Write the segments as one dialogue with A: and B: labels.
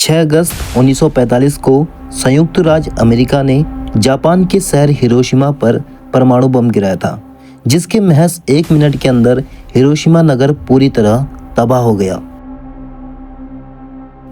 A: 6 अगस्त 1945 को संयुक्त राज्य अमेरिका ने जापान के शहर हिरोशिमा पर परमाणु बम गिराया था, जिसके महज 1 मिनट के अंदर हिरोशिमा नगर पूरी तरह तबाह हो गया।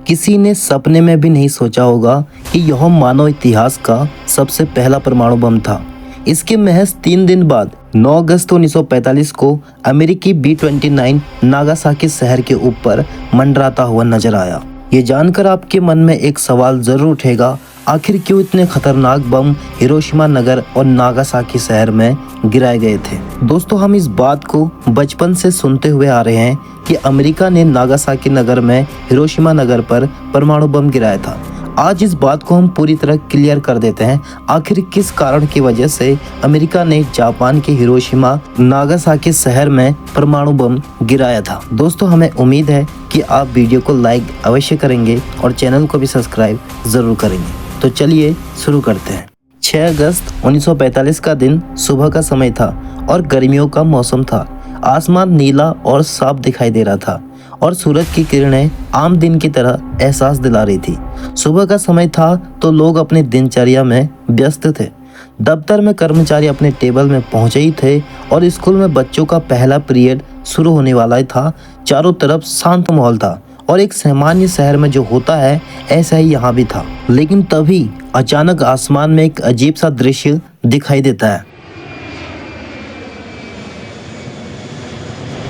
A: किसी ने सपने में भी नहीं सोचा होगा कि यह मानव इतिहास का सबसे पहला परमाणु बम था। इसके महज 3 दिन बाद 9 अगस्त 1945 को अमेरिकी B-29 नागासाकी शहर के ऊपर मंडराता हुआ नजर आया। ये जानकर आपके मन में एक सवाल जरूर उठेगा, आखिर क्यों इतने खतरनाक बम हिरोशिमा नगर और नागासाकी शहर में गिराए गए थे। दोस्तों, हम इस बात को बचपन से सुनते हुए आ रहे हैं कि अमेरिका ने नागासाकी नगर में हिरोशिमा नगर पर परमाणु बम गिराया था। आज इस बात को हम पूरी तरह क्लियर कर देते हैं, आखिर किस कारण की वजह से अमेरिका ने जापान के हिरोशिमा नागासाकी शहर में परमाणु बम गिराया था। दोस्तों, हमें उम्मीद है कि आप वीडियो को लाइक अवश्य करेंगे और चैनल को भी सब्सक्राइब जरूर करेंगे। तो चलिए शुरू करते हैं। 6 अगस्त 1945 का दिन सुबह का समय था और गर्मियों का मौसम था। आसमान नीला और साफ दिखाई दे रहा था और सूरज की किरणें आम दिन की तरह एहसास दिला रही थी। सुबह का समय था तो लोग अपनी दिनचर्या में व्यस्त थे। दफ्तर में कर्मचारी अपने टेबल में पहुंचे ही थे और स्कूल में बच्चों का पहला पीरियड शुरू होने वाला था। चारों तरफ शांत माहौल था और एक सामान्य शहर में जो होता है ऐसा ही यहाँ भी था। लेकिन तभी अचानक आसमान में एक अजीब सा दृश्य दिखाई देता है।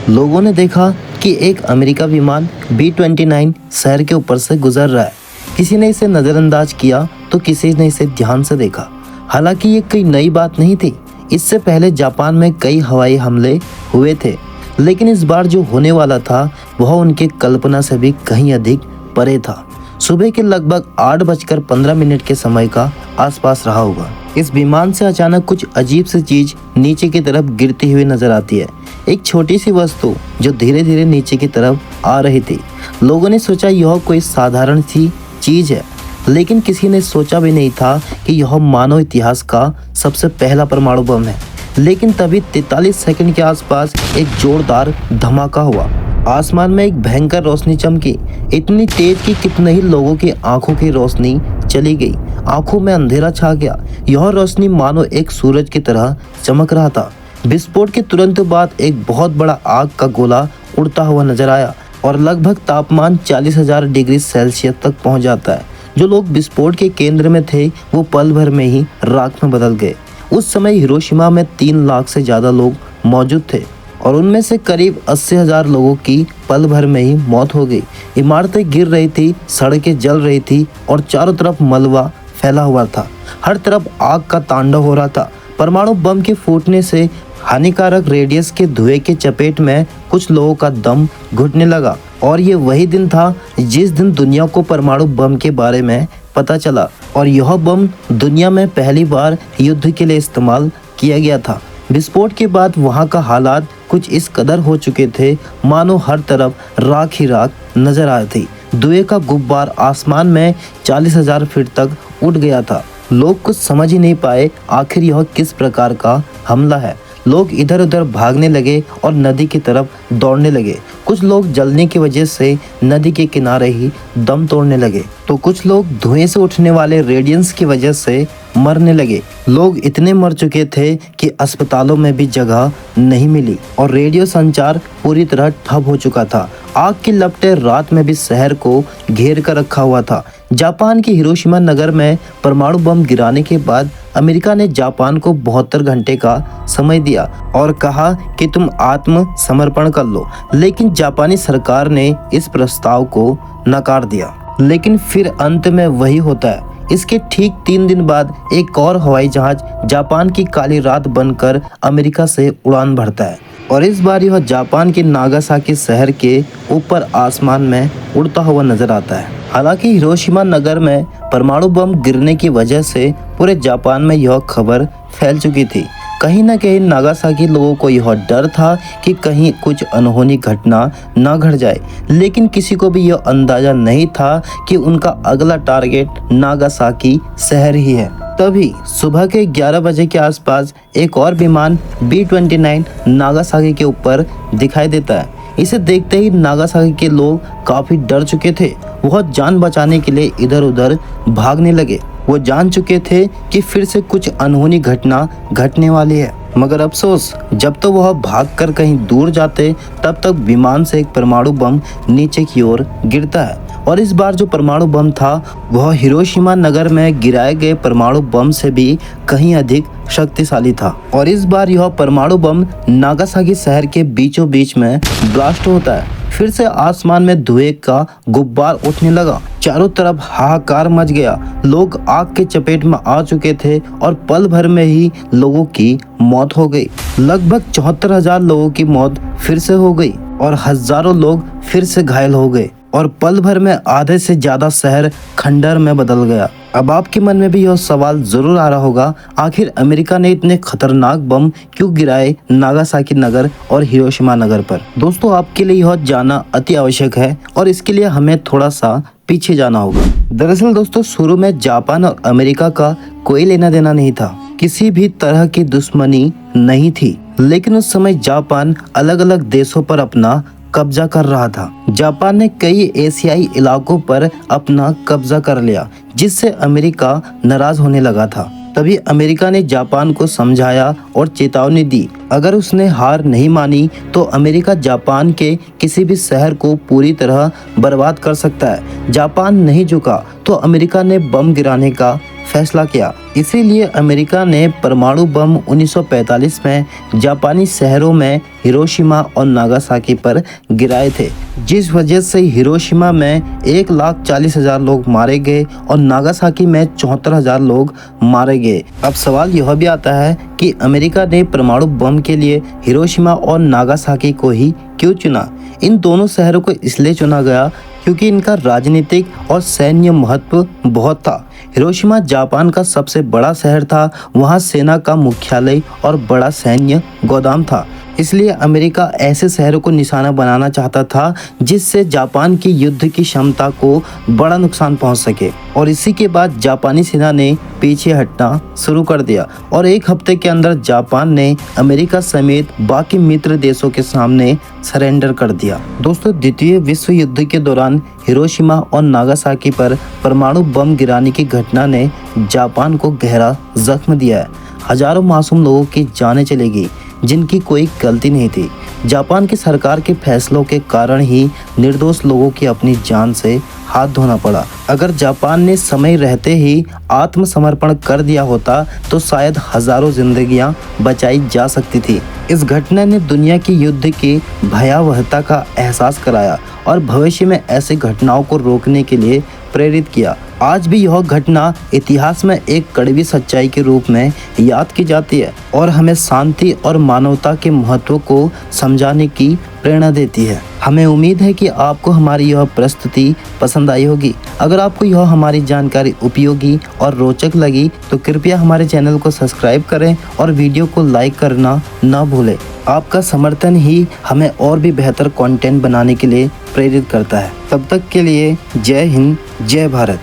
A: लोगों ने देखा कि एक अमेरिका विमान B-29 शहर के ऊपर से गुजर रहा है। किसी ने इसे नज़रअंदाज किया तो किसी ने इसे ध्यान से देखा। हालांकि ये कोई नई बात नहीं थी, इससे पहले जापान में कई हवाई हमले हुए थे, लेकिन इस बार जो होने वाला था वह उनके कल्पना से भी कहीं अधिक परे था। सुबह के लगभग 8:15 के समय का आसपास रहा होगा। इस विमान से अचानक कुछ अजीब सी चीज नीचे की तरफ गिरती हुई नजर आती है। एक छोटी सी वस्तु जो धीरे धीरे नीचे की तरफ आ रही थी। लोगों ने सोचा यह कोई साधारण सी चीज है, लेकिन किसी ने सोचा भी नहीं था कि यह मानव इतिहास का सबसे पहला परमाणु बम है। लेकिन तभी 43 सेकंड के आसपास एक जोरदार धमाका हुआ। आसमान में एक भयंकर रोशनी चमकी, इतनी तेज कि कितने ही लोगों की आंखों की रोशनी चली गई। आंखों में अंधेरा छा गया। यह रोशनी मानो एक सूरज की तरह चमक रहा था। विस्फोट के तुरंत बाद एक बहुत बड़ा आग का गोला उड़ता हुआ नजर आया और लगभग तापमान 40,000 डिग्री सेल्सियस तक पहुंच जाता है। जो लोग विस्फोट के केंद्र में थे वो पल भर में ही राख में बदल गए। उस समय हिरोशिमा में 3 लाख से ज्यादा लोग मौजूद थे और उनमें से करीब 80,000 लोगों की पल भर में ही मौत हो गई। इमारतें गिर रही थी, सड़कें जल रही थी और चारों तरफ मलबा फैला हुआ था। हर तरफ आग का तांडव हो रहा था। परमाणु बम के फूटने से हानिकारक रेडियस के धुएं के चपेट में कुछ लोगों का दम घुटने लगा और ये वही दिन था जिस दिन दुनिया को परमाणु बम के बारे में पता चला और यह बम दुनिया में पहली बार युद्ध के लिए इस्तेमाल किया गया था। विस्फोट के बाद वहां का हालात कुछ इस कदर हो चुके थे मानो हर तरफ राख ही राख नजर आ रही थी। धुएं का गुब्बार आसमान में 40,000 फीट तक उड़ गया था। लोग कुछ समझ ही नहीं पाए आखिर यह किस प्रकार का हमला है। लोग इधर उधर भागने लगे और नदी की तरफ दौड़ने लगे। कुछ लोग जलने की वजह से नदी के किनारे ही दम तोड़ने लगे तो कुछ लोग धुएं से उठने वाले रेडियंस की वजह से मरने लगे। लोग इतने मर चुके थे कि अस्पतालों में भी जगह नहीं मिली और रेडियो संचार पूरी तरह ठप हो चुका था। आग की लपटें रात में भी शहर को घेर कर रखा हुआ था। जापान के हिरोशिमा नगर में परमाणु बम गिराने के बाद अमेरिका ने जापान को 72 घंटे का समय दिया और कहा कि तुम आत्म समर्पण कर लो, लेकिन जापानी सरकार ने इस प्रस्ताव को नकार दिया। लेकिन फिर अंत में वही होता है। इसके ठीक 3 दिन बाद एक और हवाई जहाज जापान की काली रात बनकर अमेरिका से उड़ान भरता है और इस बार यह जापान के नागासाकी शहर के ऊपर आसमान में उड़ता हुआ नजर आता है। हालांकि हिरोशिमा नगर में परमाणु बम गिरने की वजह से पूरे जापान में यह खबर फैल चुकी थी। कहीं न कहीं नागासाकी लोगों को यह डर था कि कहीं कुछ अनहोनी घटना न घट जाए, लेकिन किसी को भी यह अंदाजा नहीं था कि उनका अगला टारगेट नागासाकी शहर ही है। तभी सुबह के 11 बजे के आसपास एक और विमान B-29 नागासाकी के ऊपर दिखाई देता है। इसे देखते ही नागासाकी के लोग काफी डर चुके थे। वह जान बचाने के लिए इधर उधर भागने लगे। वो जान चुके थे कि फिर से कुछ अनहोनी घटना घटने वाली है, मगर अफसोस जब तो वह भागकर कहीं दूर जाते तब तक विमान से एक परमाणु बम नीचे की ओर गिरता है। और इस बार जो परमाणु बम था वह हिरोशिमा नगर में गिराए गए परमाणु बम से भी कहीं अधिक शक्तिशाली था। और इस बार यह परमाणु बम नागासाकी शहर के बीचों बीच में ब्लास्ट होता है। फिर से आसमान में धुएं का गुब्बार उठने लगा। चारों तरफ हाहाकार मच गया। लोग आग के चपेट में आ चुके थे और पल भर में ही लोगों की मौत हो गई। लगभग 74,000 लोगों की मौत फिर से हो गई और हजारों लोग फिर से घायल हो गए और पल भर में आधे से ज्यादा शहर खंडर में बदल गया। अब आपके मन में भी यह सवाल जरूर आ रहा होगा, आखिर अमेरिका ने इतने खतरनाक बम क्यों गिराए नागासाकी नगर और हिरोशिमा नगर पर। दोस्तों, आपके लिए यह जानना अति आवश्यक है और इसके लिए हमें थोड़ा सा पीछे जाना होगा। दरअसल दोस्तों, शुरू में जापान और अमेरिका का कोई लेना देना नहीं था, किसी भी तरह की दुश्मनी नहीं थी। लेकिन उस समय जापान अलग अलग देशों पर अपना कब्जा कर रहा था। जापान ने कई एशियाई इलाकों पर अपना कब्जा कर लिया, जिससे अमेरिका नाराज होने लगा था। तभी अमेरिका ने जापान को समझाया और चेतावनी दी, अगर उसने हार नहीं मानी तो अमेरिका जापान के किसी भी शहर को पूरी तरह बर्बाद कर सकता है। जापान नहीं झुका तो अमेरिका ने बम गिराने का फैसला किया। इसीलिए अमेरिका ने परमाणु बम 1945 में जापानी शहरों में हिरोशिमा और नागासाकी पर गिराए थे, जिस वजह से हिरोशिमा में 1,40,000 लोग मारे गए और नागासाकी में 74,000 लोग मारे गए। अब सवाल यह भी आता है कि अमेरिका ने परमाणु बम के लिए हिरोशिमा और नागासाकी को ही क्यों चुना। इन दोनों शहरों को इसलिए चुना गया क्योंकि इनका राजनीतिक और सैन्य महत्व बहुत था। हिरोशिमा जापान का सबसे बड़ा शहर था, वहाँ सेना का मुख्यालय और बड़ा सैन्य गोदाम था। इसलिए अमेरिका ऐसे शहरों को निशाना बनाना चाहता था जिससे जापान की युद्ध की क्षमता को बड़ा नुकसान पहुंच सके। और इसी के बाद जापानी सेना ने पीछे हटना शुरू कर दिया और एक हफ्ते के अंदर जापान ने अमेरिका समेत बाकी मित्र देशों के सामने सरेंडर कर दिया। दोस्तों, द्वितीय विश्व युद्ध के दौरान हिरोशिमा और नागासाकी पर परमाणु बम गिराने की घटना ने जापान को गहरा जख्म दिया है। हजारों मासूम लोगों की जानें चली गई जिनकी कोई गलती नहीं थी। जापान की सरकार के फैसलों के कारण ही निर्दोष लोगों की अपनी जान से हाथ धोना पड़ा। अगर जापान ने समय रहते ही आत्मसमर्पण कर दिया होता तो शायद हजारों जिंदगियां बचाई जा सकती थी। इस घटना ने दुनिया की युद्ध की भयावहता का एहसास कराया और भविष्य में ऐसी घटनाओं को रोकने के लिए प्रेरित किया। आज भी यह घटना इतिहास में एक कड़वी सच्चाई के रूप में याद की जाती है और हमें शांति और मानवता के महत्व को समझाने की प्रेरणा देती है। हमें उम्मीद है कि आपको हमारी यह प्रस्तुति पसंद आई होगी। अगर आपको यह हमारी जानकारी उपयोगी और रोचक लगी तो कृपया हमारे चैनल को सब्सक्राइब करें और वीडियो को लाइक करना न भूलें। आपका समर्थन ही हमें और भी बेहतर कंटेंट बनाने के लिए प्रेरित करता है। तब तक के लिए जय हिंद, जय भारत।